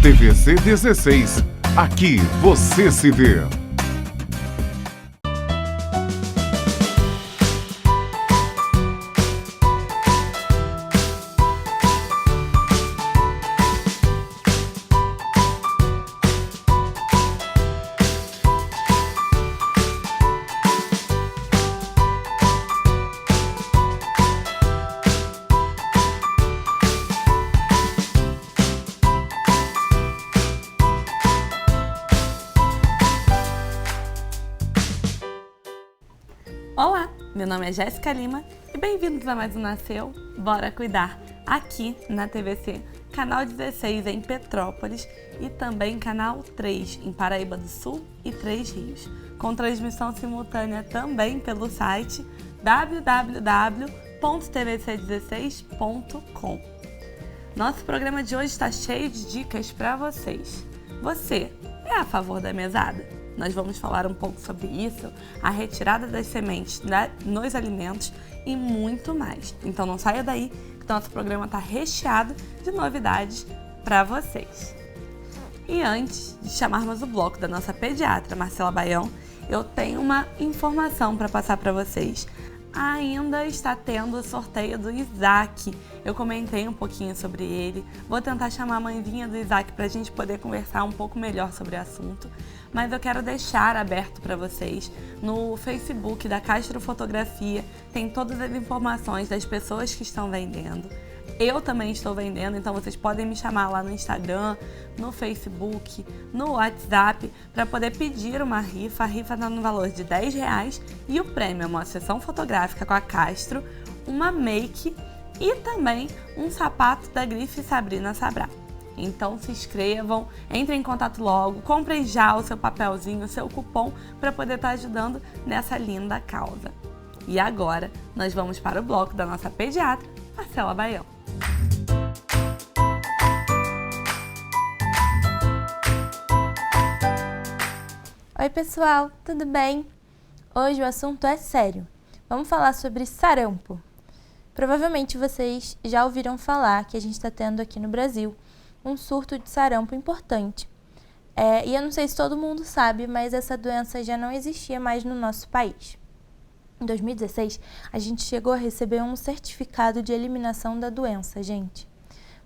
TVC 16. Aqui você se vê. Olá, meu nome é Jéssica Lima e bem-vindos a mais um Nasceu, Bora Cuidar, aqui na TVC, canal 16 em Petrópolis e também canal 3 em Paraíba do Sul e Três Rios, com transmissão simultânea também pelo site www.tvc16.com. Nosso programa de hoje está cheio de dicas para vocês. Você é a favor da mesada? Nós vamos falar um pouco sobre isso, a retirada das sementes nos alimentos e muito mais. Então não saia daí, que nosso programa está recheado de novidades para vocês. E antes de chamarmos o bloco da nossa pediatra, Marcela Baião, eu tenho uma informação para passar para vocês. Ainda está tendo o sorteio do Isaac. Eu comentei um pouquinho sobre ele. Vou tentar chamar a mãezinha do Isaac para a gente poder conversar um pouco melhor sobre o assunto. Mas eu quero deixar aberto para vocês no Facebook da Castro Fotografia. Tem todas as informações das pessoas que estão vendendo. Eu também estou vendendo, então vocês podem me chamar lá no Instagram, no Facebook, no WhatsApp, para poder pedir uma rifa. A rifa está no valor de R$10 e o prêmio é uma sessão fotográfica com a Castro, uma make e também um sapato da grife Sabrina Sabrá. Então se inscrevam, entrem em contato logo, comprem já o seu papelzinho, o seu cupom para poder estar ajudando nessa linda causa. E agora nós vamos para o bloco da nossa pediatra, Marcela Baião. Oi pessoal, tudo bem? Hoje o assunto é sério. Vamos falar sobre sarampo. Provavelmente vocês já ouviram falar que a gente está tendo aqui no Brasil um surto de sarampo importante. E eu não sei se todo mundo sabe, mas essa doença já não existia mais no nosso país. Em 2016, a gente chegou a receber um certificado de eliminação da doença, gente.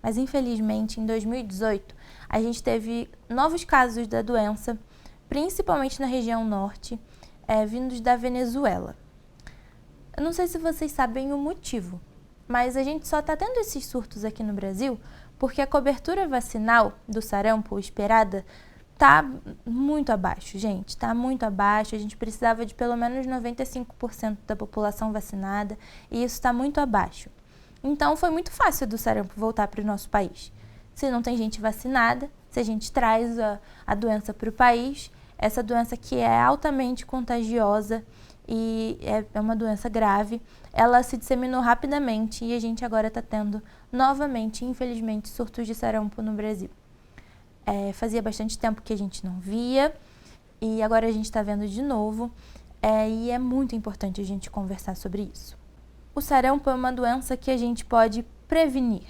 Mas infelizmente, em 2018, a gente teve novos casos da doença, principalmente na região norte, vindos da Venezuela. Eu não sei se vocês sabem o motivo, mas a gente só está tendo esses surtos aqui no Brasil porque a cobertura vacinal do sarampo esperada está muito abaixo, gente. Está muito abaixo, a gente precisava de pelo menos 95% da população vacinada e isso está muito abaixo. Então foi muito fácil do sarampo voltar para o nosso país. Se não tem gente vacinada, se a gente traz a doença para o país, essa doença que é altamente contagiosa e é uma doença grave, ela se disseminou rapidamente e a gente agora está tendo novamente, infelizmente, surtos de sarampo no Brasil. Fazia bastante tempo que a gente não via e agora a gente está vendo de novo e é muito importante a gente conversar sobre isso. O sarampo é uma doença que a gente pode prevenir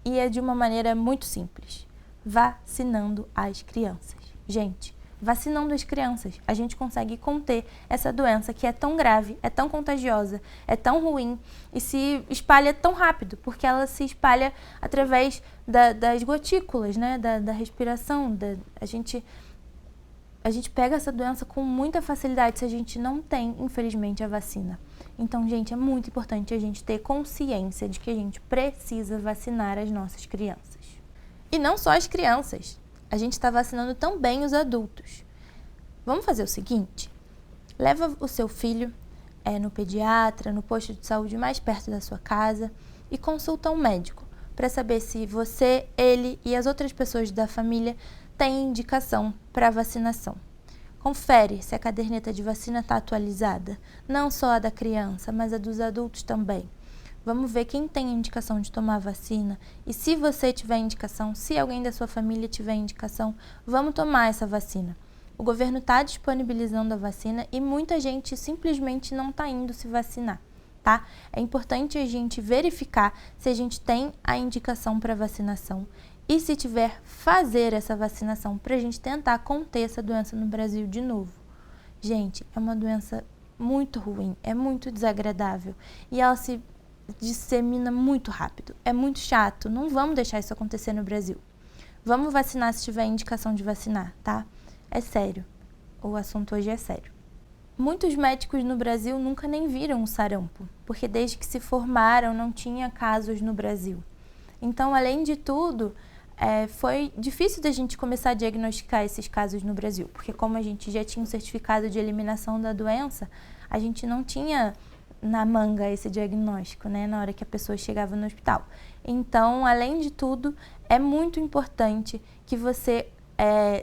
e é de uma maneira muito simples, vacinando as crianças. Gente, vacinando as crianças, a gente consegue conter essa doença que é tão grave, é tão contagiosa, é tão ruim e se espalha tão rápido, porque ela se espalha através das gotículas, né, da respiração. A gente pega essa doença com muita facilidade se a gente não tem, infelizmente, a vacina. Então, gente, é muito importante a gente ter consciência de que a gente precisa vacinar as nossas crianças. E não só as crianças. A gente está vacinando também os adultos. Vamos fazer o seguinte? Leva o seu filho no pediatra, no posto de saúde mais perto da sua casa e consulta um médico para saber se você, ele e as outras pessoas da família têm indicação para vacinação. Confere se a caderneta de vacina está atualizada, não só a da criança, mas a dos adultos também. Vamos ver quem tem indicação de tomar vacina e se você tiver indicação, se alguém da sua família tiver indicação, vamos tomar essa vacina. O governo está disponibilizando a vacina e muita gente simplesmente não está indo se vacinar, tá? É importante a gente verificar se a gente tem a indicação para vacinação E se tiver, fazer essa vacinação para a gente tentar conter essa doença no Brasil de novo. Gente, é uma doença muito ruim, é muito desagradável e ela se dissemina muito rápido. É muito chato, não vamos deixar isso acontecer no Brasil. Vamos vacinar se tiver indicação de vacinar, tá? É sério, o assunto hoje é sério. Muitos médicos no Brasil nunca nem viram o sarampo, porque desde que se formaram não tinha casos no Brasil. Então, além de tudo, foi difícil da gente começar a diagnosticar esses casos no Brasil, porque como a gente já tinha um certificado de eliminação da doença, a gente não tinha na manga esse diagnóstico, né, na hora que a pessoa chegava no hospital. Então, além de tudo, é muito importante que você,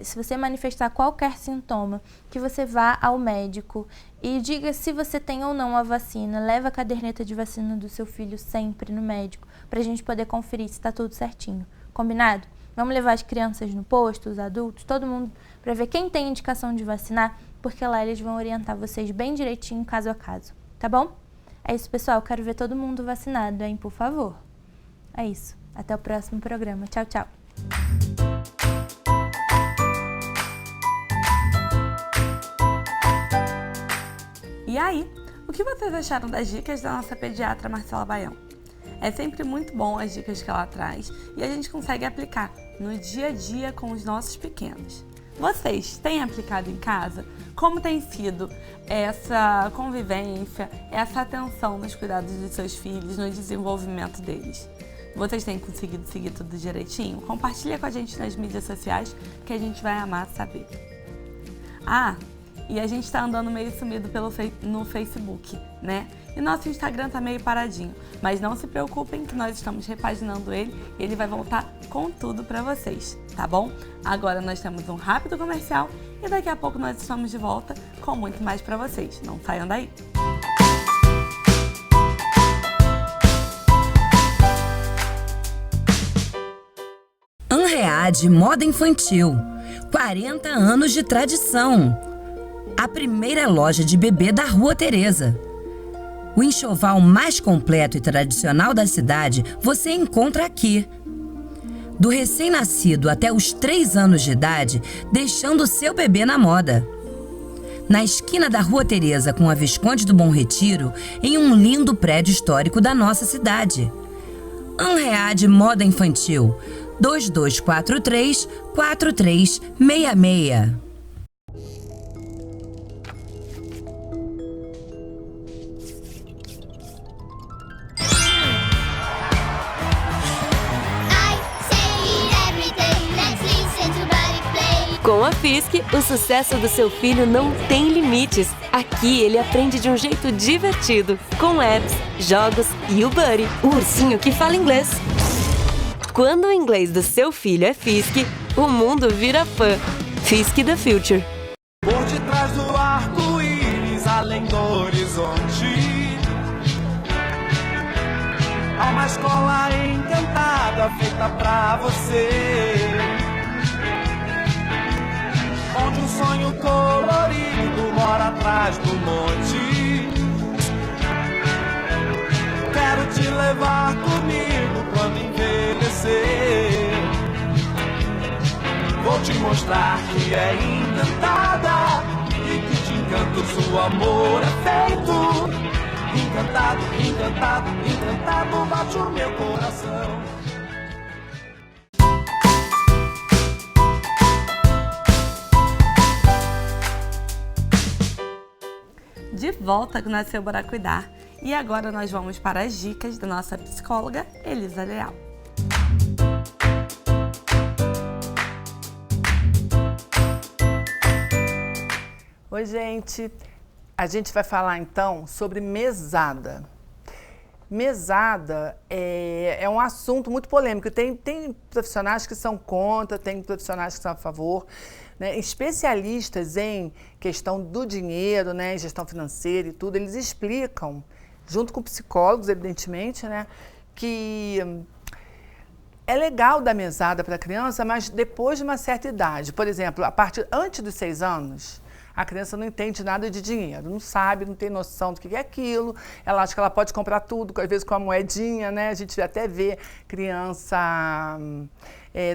se você manifestar qualquer sintoma, que você vá ao médico e diga se você tem ou não a vacina. Leva a caderneta de vacina do seu filho sempre no médico, para a gente poder conferir se está tudo certinho. Combinado? Vamos levar as crianças no posto, os adultos, todo mundo, para ver quem tem indicação de vacinar, porque lá eles vão orientar vocês bem direitinho, caso a caso. Tá bom? É isso, pessoal. Quero ver todo mundo vacinado, hein? Por favor. É isso. Até o próximo programa. Tchau, tchau. E aí, o que vocês acharam das dicas da nossa pediatra Marcela Baião? É sempre muito bom as dicas que ela traz e a gente consegue aplicar no dia a dia com os nossos pequenos. Vocês têm aplicado em casa? Como tem sido essa convivência, essa atenção nos cuidados dos seus filhos, no desenvolvimento deles? Vocês têm conseguido seguir tudo direitinho? Compartilha com a gente nas mídias sociais que a gente vai amar saber. E a gente tá andando meio sumido no Facebook, né? E nosso Instagram tá meio paradinho. Mas não se preocupem que nós estamos repaginando ele e ele vai voltar com tudo pra vocês, tá bom? Agora nós temos um rápido comercial e daqui a pouco nós estamos de volta com muito mais pra vocês. Não saiam daí! Anread Moda Infantil, 40 anos de tradição. A primeira loja de bebê da Rua Teresa. O enxoval mais completo e tradicional da cidade você encontra aqui. Do recém-nascido até os 3 anos de idade, deixando seu bebê na moda. Na esquina da Rua Teresa com a Visconde do Bom Retiro, em um lindo prédio histórico da nossa cidade. Anread Moda Infantil, 2243-4366. Com a Fisk, o sucesso do seu filho não tem limites. Aqui ele aprende de um jeito divertido, com apps, jogos e o Buddy, o ursinho que fala inglês. Quando o inglês do seu filho é Fisk, o mundo vira fã. Fisk the Future. Por detrás do arco-íris, além do horizonte, há uma escola encantada feita pra você, onde um sonho colorido mora atrás do monte. Quero te levar comigo quando envelhecer. Vou te mostrar que é encantada e que de encanto seu amor é feito. Encantado, encantado, encantado bate o meu coração. De volta com Nasceu Bora Cuidar. E agora nós vamos para as dicas da nossa psicóloga Elisa Leal. Oi, gente. A gente vai falar então sobre mesada. Mesada é um assunto muito polêmico. Tem profissionais que são contra, tem profissionais que são a favor, né? Especialistas em questão do dinheiro, né, em gestão financeira e tudo, eles explicam, junto com psicólogos, evidentemente, né, que é legal dar mesada para a criança, mas depois de uma certa idade. Por exemplo, antes dos 6 anos, a criança não entende nada de dinheiro, não sabe, não tem noção do que é aquilo, ela acha que ela pode comprar tudo, às vezes com a moedinha, né? A gente até vê criança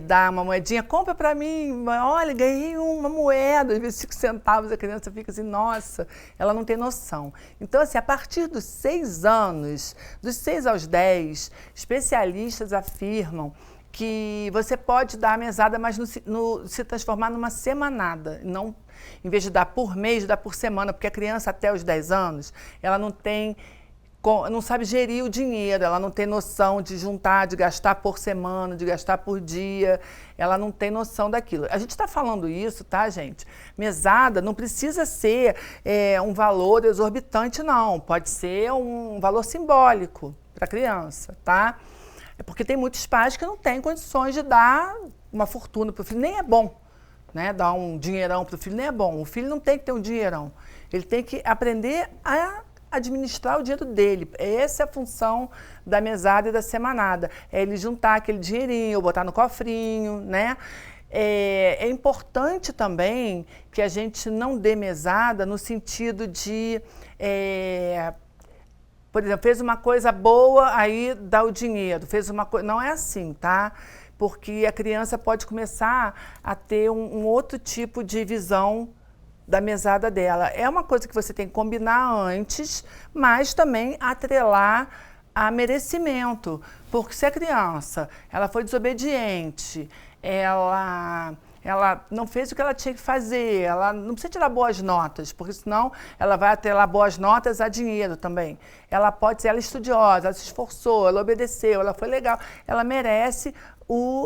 dar uma moedinha, compra para mim, olha, ganhei uma moeda, às vezes 5 centavos, a criança fica assim, nossa, ela não tem noção. Então, assim, a partir dos 6 anos, dos 6 aos 10, especialistas afirmam que você pode dar a mesada, mas se transformar numa semanada, não, em vez de dar por mês, dar por semana, porque a criança até os 10 anos, ela não sabe gerir o dinheiro, ela não tem noção de juntar, de gastar por semana, de gastar por dia, ela não tem noção daquilo. A gente está falando isso, tá, gente? Mesada não precisa ser um valor exorbitante, não. Pode ser um valor simbólico para a criança, tá? É porque tem muitos pais que não têm condições de dar uma fortuna para o filho, nem é bom, né? Dar um dinheirão para o filho nem é bom. O filho não tem que ter um dinheirão, ele tem que aprender a administrar o dinheiro dele. Essa é a função da mesada e da semanada. É ele juntar aquele dinheirinho, botar no cofrinho, né? É importante também que a gente não dê mesada no sentido de... por exemplo, fez uma coisa boa, aí dá o dinheiro. Fez uma coisa... Não é assim, tá? Porque a criança pode começar a ter um outro tipo de visão da mesada dela. É uma coisa que você tem que combinar antes, mas também atrelar a merecimento. Porque se a criança ela foi desobediente, ela não fez o que ela tinha que fazer, ela não precisa tirar boas notas, porque senão ela vai atrelar boas notas a dinheiro também. Ela pode ser estudiosa, ela se esforçou, ela obedeceu, ela foi legal, ela merece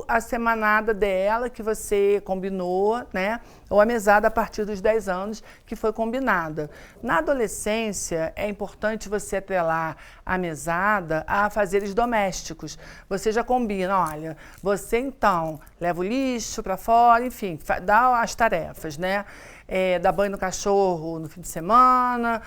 a semanada dela que você combinou, né? Ou a mesada a partir dos 10 anos que foi combinada. Na adolescência, é importante você atrelar a mesada a afazeres domésticos. Você já combina, olha, você então leva o lixo para fora, enfim, dá as tarefas, né? Dá banho no cachorro no fim de semana,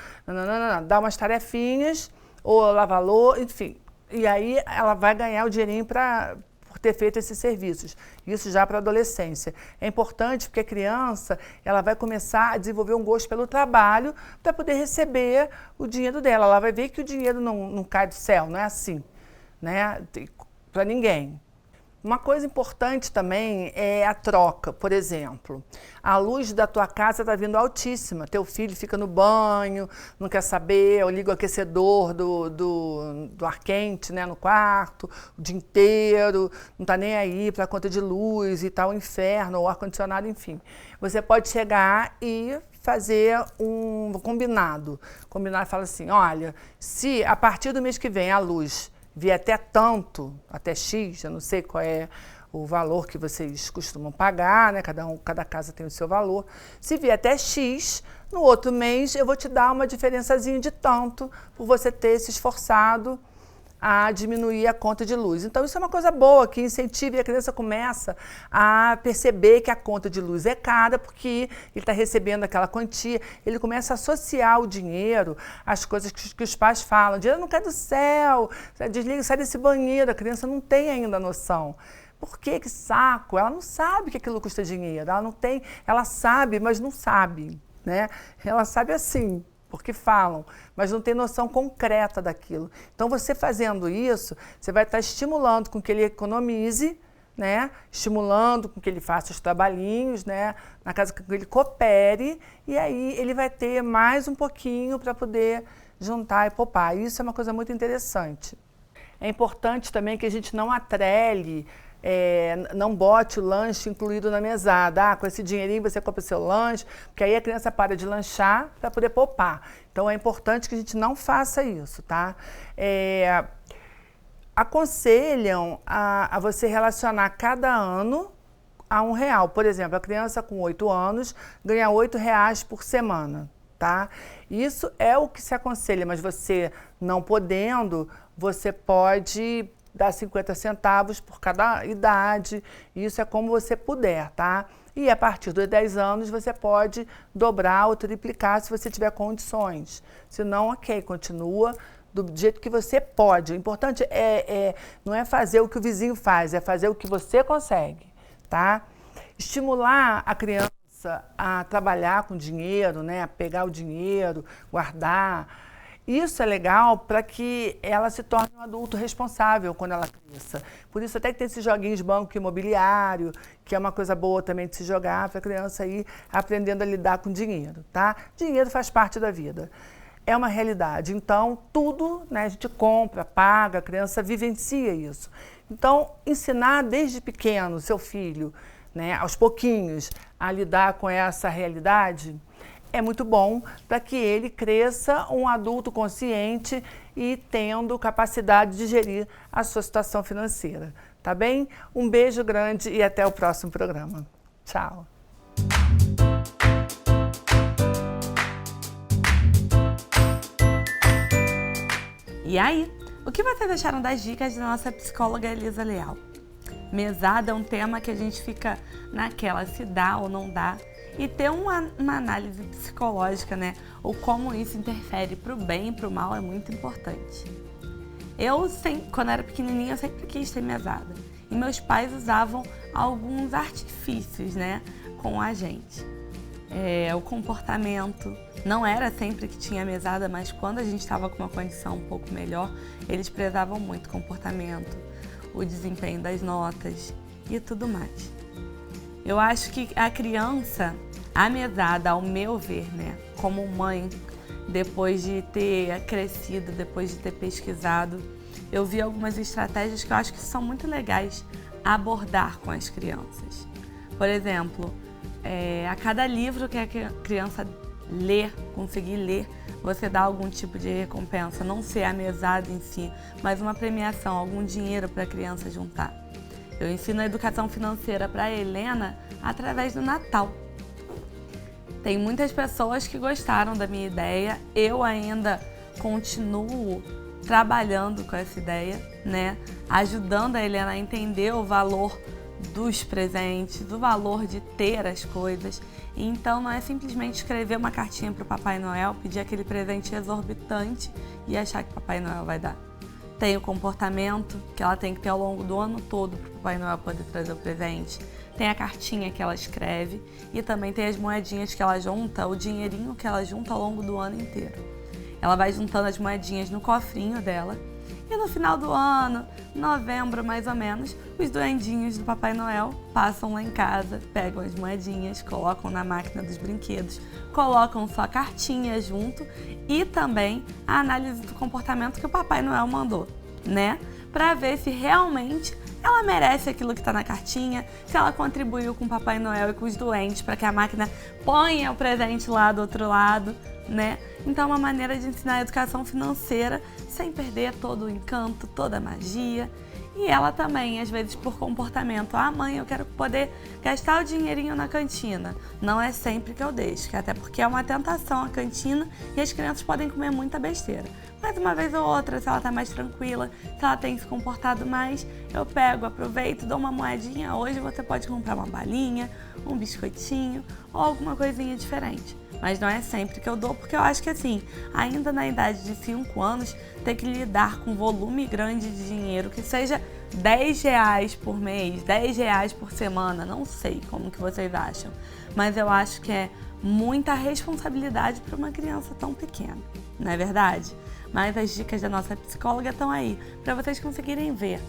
dá umas tarefinhas, ou lava louça, enfim. E aí ela vai ganhar o dinheirinho por ter feito esses serviços. Isso já para a adolescência. É importante porque a criança ela vai começar a desenvolver um gosto pelo trabalho para poder receber o dinheiro dela. Ela vai ver que o dinheiro não cai do céu, não é assim, né? Para ninguém. Uma coisa importante também é a troca, por exemplo. A luz da tua casa está vindo altíssima, teu filho fica no banho, não quer saber, eu ligo o aquecedor do ar quente, né, no quarto, o dia inteiro, não está nem aí para a conta de luz e tal, o inferno, o ar-condicionado, enfim. Você pode chegar e fazer um combinado. Combinar e falar assim, olha, se a partir do mês que vem a luz vier até tanto, até X, eu não sei qual é o valor que vocês costumam pagar, né? Cada casa tem o seu valor. Se vier até X, no outro mês eu vou te dar uma diferençazinha de tanto por você ter se esforçado a diminuir a conta de luz. Então, isso é uma coisa boa, que incentiva e a criança começa a perceber que a conta de luz é cara, porque ele está recebendo aquela quantia, ele começa a associar o dinheiro às coisas que os pais falam. Dinheiro não cai do céu, desliga, sai desse banheiro. A criança não tem ainda noção. Por que saco? Ela não sabe que aquilo custa dinheiro, ela sabe, mas não sabe, né? Ela sabe assim, porque falam, mas não tem noção concreta daquilo. Então, você fazendo isso, você vai estar estimulando com que ele economize, né? Estimulando com que ele faça os trabalhinhos, né? Na casa que ele coopere, e aí ele vai ter mais um pouquinho para poder juntar e poupar. Isso é uma coisa muito interessante. É importante também que a gente não atrele, não bote o lanche incluído na mesada. Com esse dinheirinho você compra o seu lanche, porque aí a criança para de lanchar para poder poupar. Então, é importante que a gente não faça isso, tá? Aconselham a você relacionar cada ano a R$1. Por exemplo, a criança com 8 anos ganha R$8 por semana, tá? Isso é o que se aconselha, mas você não podendo, você pode dar 50 centavos por cada idade, isso é como você puder, tá? E a partir dos 10 anos você pode dobrar ou triplicar se você tiver condições. Se não, ok, continua do jeito que você pode. O importante não é fazer o que o vizinho faz, é fazer o que você consegue, tá? Estimular a criança criança a trabalhar com dinheiro, né, a pegar o dinheiro, guardar. Isso é legal para que ela se torne um adulto responsável quando ela cresça. Por isso até que tem esses joguinhos de banco imobiliário, que é uma coisa boa também de se jogar para a criança ir aprendendo a lidar com dinheiro, tá? Dinheiro faz parte da vida. É uma realidade. Então, tudo, né, a gente compra, paga, a criança vivencia isso. Então, ensinar desde pequeno seu filho, né, aos pouquinhos, a lidar com essa realidade é muito bom para que ele cresça um adulto consciente e tendo capacidade de gerir a sua situação financeira. Tá bem? Um beijo grande e até o próximo programa. Tchau! E aí, o que vocês acharam das dicas da nossa psicóloga Elisa Leal? Mesada é um tema que a gente fica naquela, se dá ou não dá. E ter uma análise psicológica, né? Ou como isso interfere para o bem e para o mal é muito importante. Quando era pequenininha, eu sempre quis ter mesada. E meus pais usavam alguns artifícios, né? Com a gente. O comportamento. Não era sempre que tinha mesada, mas quando a gente estava com uma condição um pouco melhor, eles prezavam muito o comportamento, o desempenho das notas e tudo mais. Eu acho que a criança, a mesada, ao meu ver, né, como mãe, depois de ter crescido, depois de ter pesquisado, eu vi algumas estratégias que eu acho que são muito legais abordar com as crianças. Por exemplo, a cada livro que a criança ler, conseguir ler, você dá algum tipo de recompensa, não ser a mesada em si, mas uma premiação, algum dinheiro para a criança juntar. Eu ensino a educação financeira para a Helena através do Natal. Tem muitas pessoas que gostaram da minha ideia, eu ainda continuo trabalhando com essa ideia, né? Ajudando a Helena a entender o valor dos presentes, do valor de ter as coisas. Então não é simplesmente escrever uma cartinha para o Papai Noel, pedir aquele presente exorbitante e achar que o Papai Noel vai dar. Tem o comportamento que ela tem que ter ao longo do ano todo para o Papai Noel poder trazer o presente. Tem a cartinha que ela escreve e também tem as moedinhas que ela junta, o dinheirinho que ela junta ao longo do ano inteiro. Ela vai juntando as moedinhas no cofrinho dela e no final do ano, novembro mais ou menos, os duendinhos do Papai Noel passam lá em casa, pegam as moedinhas, colocam na máquina dos brinquedos, colocam sua cartinha junto e também a análise do comportamento que o Papai Noel mandou, né? Para ver se realmente ela merece aquilo que está na cartinha, se ela contribuiu com o Papai Noel e com os doentes para que a máquina ponha o presente lá do outro lado, né? Então é uma maneira de ensinar a educação financeira sem perder todo o encanto, toda a magia. E ela também, às vezes, por comportamento. Ah, mãe, eu quero poder gastar o dinheirinho na cantina. Não é sempre que eu deixo, até porque é uma tentação a cantina e as crianças podem comer muita besteira. Mas uma vez ou outra, se ela tá mais tranquila, se ela tem se comportado mais, eu pego, aproveito, dou uma moedinha. Hoje você pode comprar uma balinha, um biscoitinho ou alguma coisinha diferente. Mas não é sempre que eu dou, porque eu acho que assim, ainda na idade de 5 anos, ter que lidar com volume grande de dinheiro, que seja R$10 por mês, R$10 por semana, não sei como que vocês acham. Mas eu acho que é muita responsabilidade para uma criança tão pequena, não é verdade? Mas as dicas da nossa psicóloga estão aí, para vocês conseguirem ver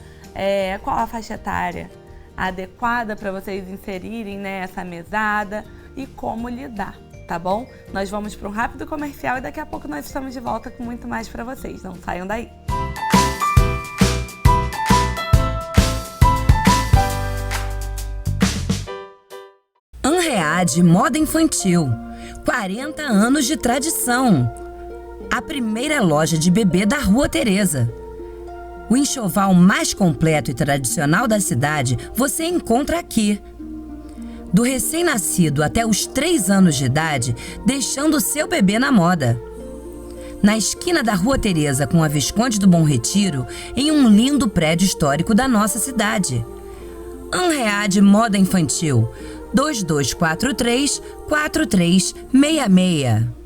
qual a faixa etária adequada para vocês inserirem nessa mesada e como lidar. Tá bom? Nós vamos para um rápido comercial e daqui a pouco nós estamos de volta com muito mais para vocês. Não saiam daí! Anread Moda Infantil, 40 anos de tradição. A primeira loja de bebê da Rua Teresa. O enxoval mais completo e tradicional da cidade você encontra aqui. Do recém-nascido até os 3 anos de idade, deixando seu bebê na moda. Na esquina da Rua Teresa com a Visconde do Bom Retiro, em um lindo prédio histórico da nossa cidade. Anread Moda Infantil, 2243-4366.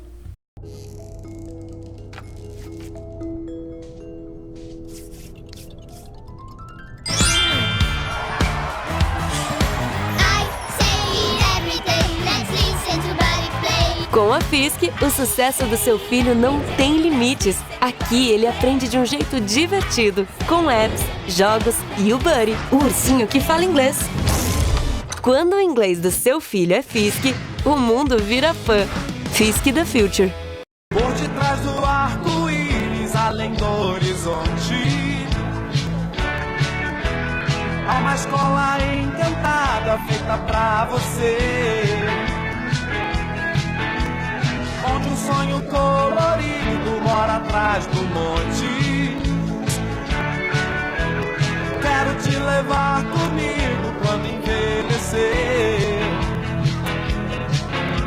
I say it every day. Let's leave Com a Fisk, o sucesso do seu filho não tem limites. Aqui ele aprende de um jeito divertido, com apps, jogos e o Buddy, o ursinho que fala inglês. Quando o inglês do seu filho é Fisk, o mundo vira fã. Fisk the Future. Por detrás do arco-íris, além do horizonte, há uma escola encantada feita pra você, onde um sonho colorido mora atrás do monte. Quero te levar comigo quando envelhecer.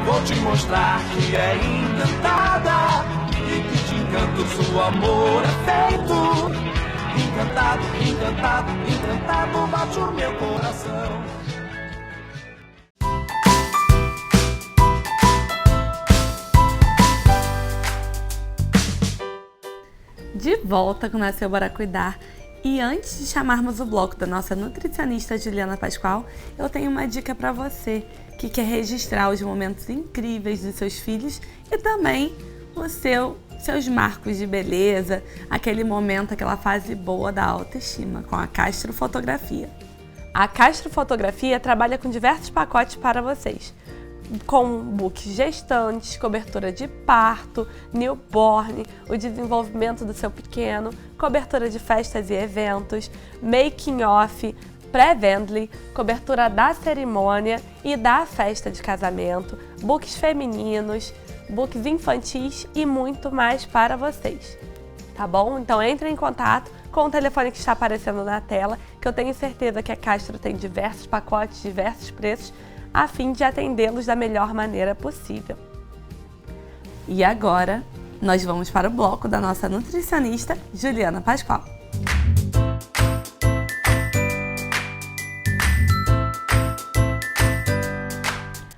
Vou te mostrar que é encantada e que de encanto seu amor é feito. Encantado, encantado, encantado bate o meu coração. De volta com Nasceu Bora Cuidar. E antes de chamarmos o bloco da nossa nutricionista Juliana Pascoal, eu tenho uma dica para você que quer registrar os momentos incríveis dos seus filhos e também seus marcos de beleza, aquele momento, aquela fase boa da autoestima, com a Castro Fotografia. A Castro Fotografia trabalha com diversos pacotes para vocês, com books gestantes, cobertura de parto, newborn, o desenvolvimento do seu pequeno, cobertura de festas e eventos, making off, pré-vendly, cobertura da cerimônia e da festa de casamento, books femininos, books infantis e muito mais para vocês. Tá bom? Então entre em contato com o telefone que está aparecendo na tela, que eu tenho certeza que a Castro tem diversos pacotes, diversos preços, a fim de atendê-los da melhor maneira possível. E agora, nós vamos para o bloco da nossa nutricionista, Juliana Pascoal.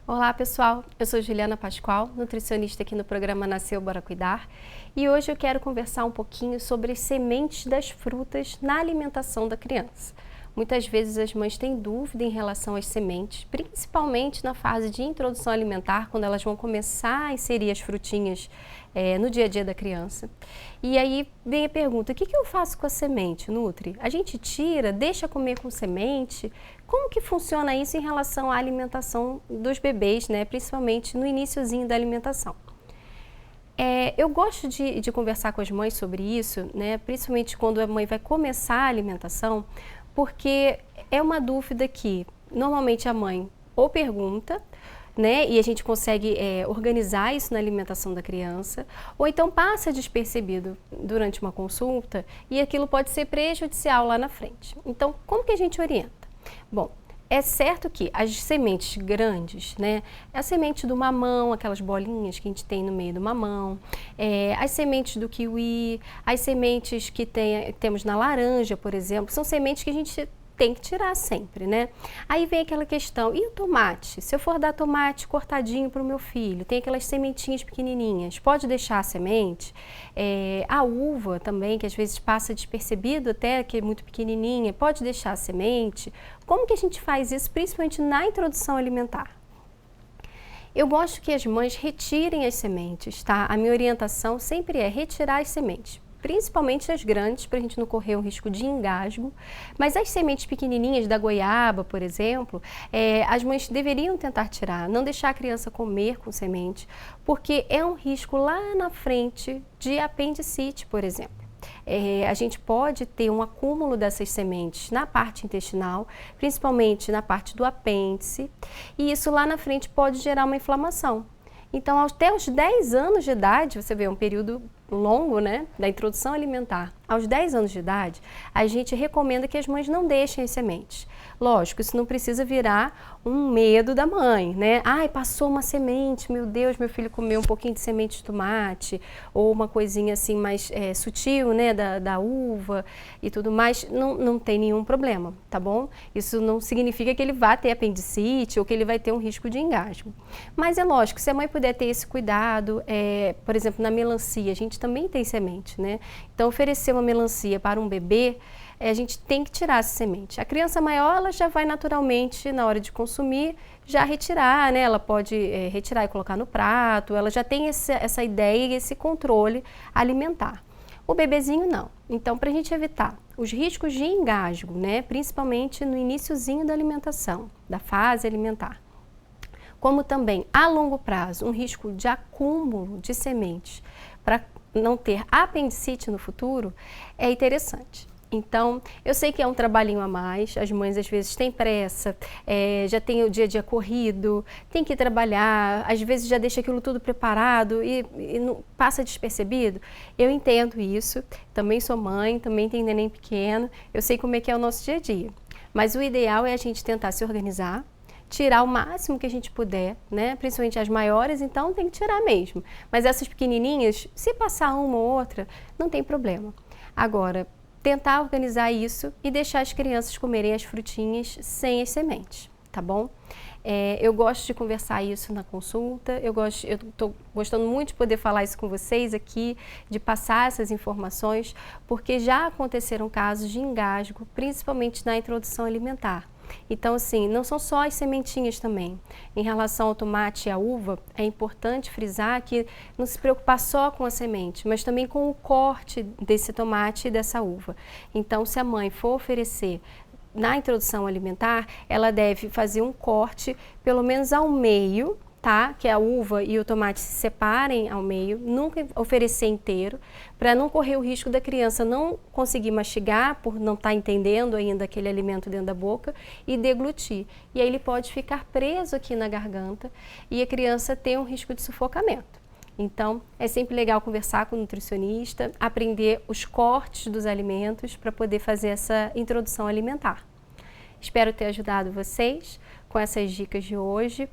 Olá pessoal, eu sou Juliana Pascoal, nutricionista aqui no programa Nasceu Bora Cuidar, e hoje eu quero conversar um pouquinho sobre as sementes das frutas na alimentação da criança. Muitas vezes as mães têm dúvida em relação às sementes, principalmente na fase de introdução alimentar, quando elas vão começar a inserir as frutinhas no dia a dia da criança. E aí vem a pergunta, o que eu faço com a semente, Nutri? A gente tira, deixa comer com semente? Como que funciona isso em relação à alimentação dos bebês, né? Principalmente no iniciozinho da alimentação? Eu gosto de conversar com as mães sobre isso, né? Principalmente quando a mãe vai começar a alimentação, porque é uma dúvida que normalmente a mãe ou pergunta, né, e a gente consegue organizar isso na alimentação da criança, ou então passa despercebido durante uma consulta e aquilo pode ser prejudicial lá na frente. Então, como que a gente orienta? Bom, é certo que as sementes grandes, né, a semente do mamão, aquelas bolinhas que a gente tem no meio do mamão, as sementes do kiwi, as sementes que temos na laranja, por exemplo, são sementes que a gente tem que tirar sempre, né? Aí vem aquela questão, e o tomate? Se eu for dar tomate cortadinho para o meu filho, tem aquelas sementinhas pequenininhas, pode deixar a semente? A uva também, que às vezes passa despercebido até, que é muito pequenininha, pode deixar a semente? Como que a gente faz isso, principalmente na introdução alimentar? Eu gosto que as mães retirem as sementes, tá? A minha orientação sempre é retirar as sementes, principalmente as grandes, para a gente não correr o risco de engasgo, mas as sementes pequenininhas da goiaba, por exemplo, as mães deveriam tentar tirar, não deixar a criança comer com semente, porque é um risco lá na frente de apendicite, por exemplo. A gente pode ter um acúmulo dessas sementes na parte intestinal, principalmente na parte do apêndice, e isso lá na frente pode gerar uma inflamação. Então, até os 10 anos de idade, você vê um período longo, né, da introdução alimentar. Aos 10 anos de idade, a gente recomenda que as mães não deixem as sementes. Lógico, isso não precisa virar um medo da mãe, né? Ai, passou uma semente, meu Deus, meu filho comeu um pouquinho de semente de tomate, ou uma coisinha assim mais sutil, né, da uva e tudo mais, não tem nenhum problema, tá bom? Isso não significa que ele vá ter apendicite ou que ele vai ter um risco de engasgo. Mas é lógico, se a mãe puder ter esse cuidado, por exemplo, na melancia, a gente semente também tem semente, né? Então, oferecer uma melancia para um bebê, a gente tem que tirar essa semente. A criança maior, ela já vai naturalmente, na hora de consumir, já retirar, né? Ela pode retirar e colocar no prato, ela já tem essa ideia e esse controle alimentar. O bebezinho não. Então, para a gente evitar os riscos de engasgo, né? Principalmente no iniciozinho da alimentação, da fase alimentar, como também a longo prazo, um risco de acúmulo de sementes para não ter apendicite no futuro, é interessante. Então, eu sei que é um trabalhinho a mais, as mães às vezes têm pressa, já tem o dia a dia corrido, tem que trabalhar, às vezes já deixa aquilo tudo preparado e não, passa despercebido. Eu entendo isso, também sou mãe, também tenho neném pequeno, eu sei como é que é o nosso dia a dia. Mas o ideal é a gente tentar se organizar, tirar o máximo que a gente puder, né? Principalmente as maiores, então tem que tirar mesmo. Mas essas pequenininhas, se passar uma ou outra, não tem problema. Agora, tentar organizar isso e deixar as crianças comerem as frutinhas sem as sementes, tá bom? Eu gosto de conversar isso na consulta, eu estou gostando muito de poder falar isso com vocês aqui, de passar essas informações, porque já aconteceram casos de engasgo, principalmente na introdução alimentar. Então, assim, não são só as sementinhas também. Em relação ao tomate e à uva, é importante frisar que não se preocupar só com a semente, mas também com o corte desse tomate e dessa uva. Então, se a mãe for oferecer na introdução alimentar, ela deve fazer um corte pelo menos ao meio, tá? Que a uva e o tomate se separem ao meio, nunca oferecer inteiro, para não correr o risco da criança não conseguir mastigar por não estar entendendo ainda aquele alimento dentro da boca e deglutir. E aí ele pode ficar preso aqui na garganta e a criança tem um risco de sufocamento. Então, é sempre legal conversar com o nutricionista, aprender os cortes dos alimentos para poder fazer essa introdução alimentar. Espero ter ajudado vocês com essas dicas de hoje.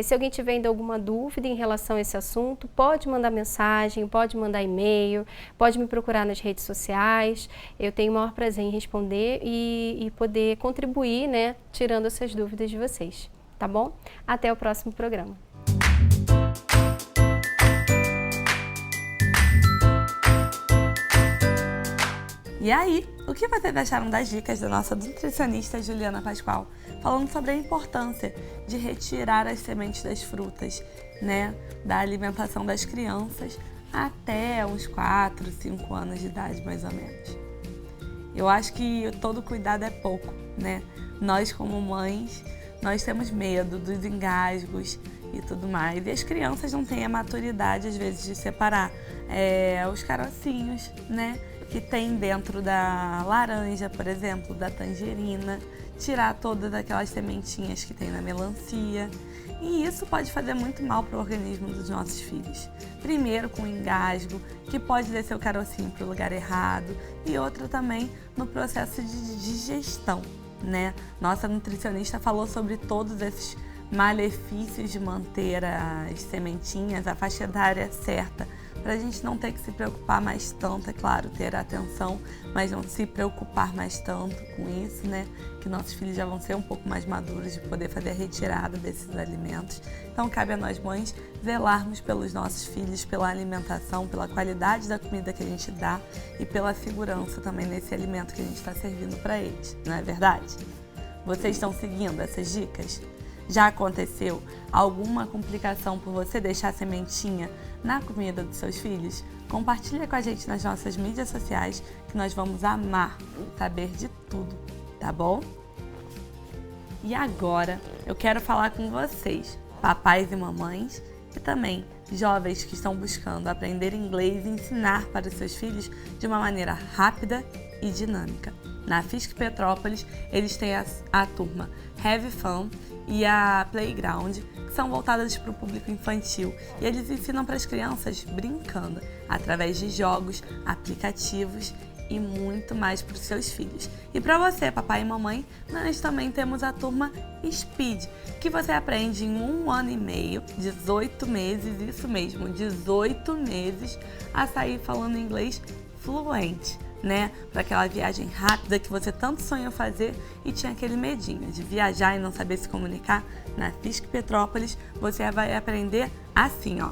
Se alguém tiver ainda alguma dúvida em relação a esse assunto, pode mandar mensagem, pode mandar e-mail, pode me procurar nas redes sociais. Eu tenho o maior prazer em responder e poder contribuir, né, tirando essas dúvidas de vocês, tá bom? Até o próximo programa. E aí, o que vocês acharam das dicas da nossa nutricionista Juliana Pascoal, falando sobre a importância de retirar as sementes das frutas, né, da alimentação das crianças até uns 4, 5 anos de idade, mais ou menos. Eu acho que todo cuidado é pouco, né? Nós, como mães, nós temos medo dos engasgos e tudo mais. E as crianças não têm a maturidade, às vezes, de separar os carocinhos, né? Que tem dentro da laranja, por exemplo, da tangerina, tirar todas aquelas sementinhas que tem na melancia. E isso pode fazer muito mal para o organismo dos nossos filhos. Primeiro com engasgo, que pode descer o carocinho para o lugar errado, e outra também no processo de digestão, né? Nossa nutricionista falou sobre todos esses malefícios de manter as sementinhas, a faixa etária certa, para a gente não ter que se preocupar mais tanto, é claro, ter atenção, mas não se preocupar mais tanto com isso, né? Que nossos filhos já vão ser um pouco mais maduros de poder fazer a retirada desses alimentos. Então, cabe a nós mães zelarmos pelos nossos filhos, pela alimentação, pela qualidade da comida que a gente dá e pela segurança também nesse alimento que a gente está servindo para eles, não é verdade? Vocês estão seguindo essas dicas? Já aconteceu alguma complicação por você deixar a sementinha na comida dos seus filhos? Compartilha com a gente nas nossas mídias sociais que nós vamos amar saber de tudo, tá bom? E agora eu quero falar com vocês, papais e mamães, e também jovens que estão buscando aprender inglês e ensinar para os seus filhos de uma maneira rápida e dinâmica. Na FISC Petrópolis, eles têm a turma Have Fun e a Playground, que são voltadas para o público infantil, e eles ensinam para as crianças brincando, através de jogos, aplicativos e muito mais para os seus filhos. E para você, papai e mamãe, nós também temos a turma Speed, que você aprende em 1 ano e meio, 18 meses, isso mesmo, 18 meses, a sair falando inglês fluente, né? Para aquela viagem rápida que você tanto sonhou fazer e tinha aquele medinho de viajar e não saber se comunicar. Na FISC Petrópolis, você vai aprender assim, ó.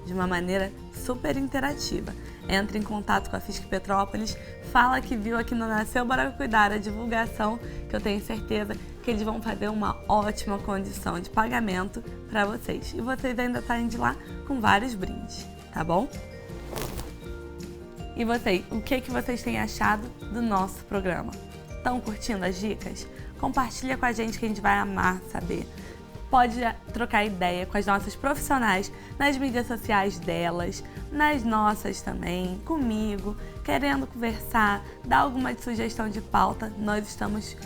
de uma maneira super interativa. Entre em contato com a Fiesc Petrópolis, fala que viu aqui no Nasceu Bora Cuidar a divulgação, que eu tenho certeza que eles vão fazer uma ótima condição de pagamento para vocês. E vocês ainda saem de lá com vários brindes, tá bom? E vocês, o que vocês têm achado do nosso programa? Estão curtindo as dicas? Compartilha com a gente que a gente vai amar saber. Pode trocar ideia com as nossas profissionais nas mídias sociais delas, nas nossas também, comigo, querendo conversar, dar alguma sugestão de pauta, nós estamos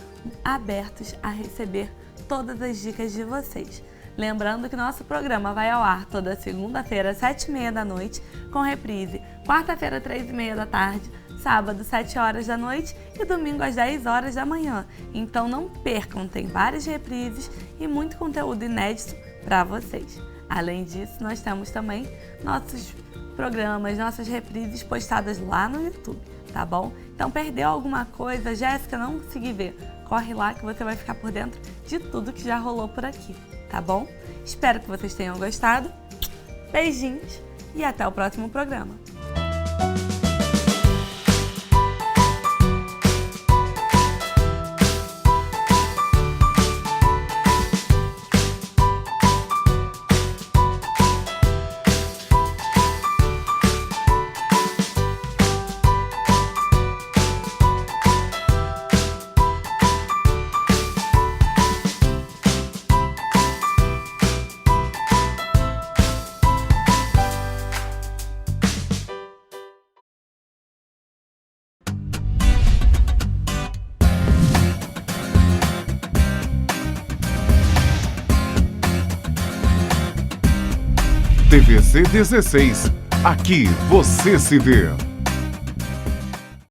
abertos a receber todas as dicas de vocês. Lembrando que nosso programa vai ao ar toda segunda-feira, às 7h30 da noite, com reprise quarta-feira, 3h30 da tarde, sábado, 7 horas da noite e domingo às 10 horas da manhã. Então não percam, tem várias reprises e muito conteúdo inédito para vocês. Além disso, nós temos também nossos programas, nossas reprises postadas lá no YouTube, tá bom? Então perdeu alguma coisa, Jéssica, não consegui ver, corre lá que você vai ficar por dentro de tudo que já rolou por aqui, tá bom? Espero que vocês tenham gostado. Beijinhos e até o próximo programa. TVC 16. Aqui você se vê.